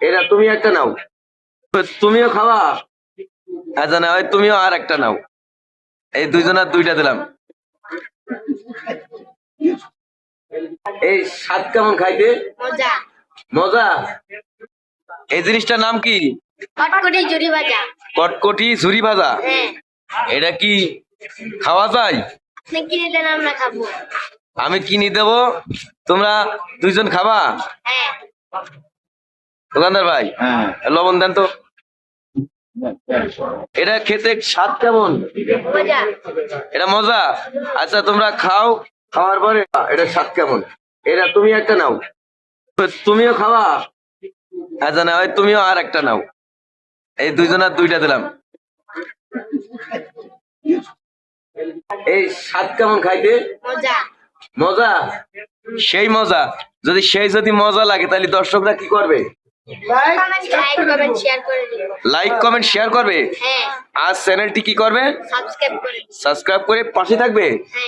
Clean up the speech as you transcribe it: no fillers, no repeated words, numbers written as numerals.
এরা তুমি একটা নাও, তুমিও খাওয়া। আচ্ছা না হয় তুমিও আর একটা নাও। এই দুইজনের দুইটা দিলাম। এই স্বাদ কেমন খাইতে? মজা। মজা। এই জিনিসটার নাম কি? কটকটি ঝুরি ভাজা। কটকটি ঝুরি ভাজা। হ্যাঁ। এটা কি খাওয়া যায়? আপনি কিনে দেন, আমরা খাবো। আমি কিনে দেব, তোমরা দুইজন খাবা? হ্যাঁ। দোকানদার ভাই, লবণ দেন তো। এটা খেতে স্বাদ কেমন? মজা। এটা মজা। আচ্ছা তোমরা খাও, খাওয়ার পরে এটা স্বাদ কেমন। এটা তুমি একটা নাও, তুমিও খাওয়া। আচ্ছা না হয় তুমিও আর একটা নাও। এই দুইজনের দুইটা দিলাম। এই স্বাদ কেমন খাইতে? মজা। মজা। সেই মজা। যদি মজা লাগে তাহলে দর্শকরা কি করবে? লাইক কমেন্ট শেয়ার করে দিন। লাইক কমেন্ট শেয়ার করবে। হ্যাঁ। আর চ্যানেলটি কি করবে? সাবস্ক্রাইব করে। সাবস্ক্রাইব করে পাশে থাকবে। হ্যাঁ।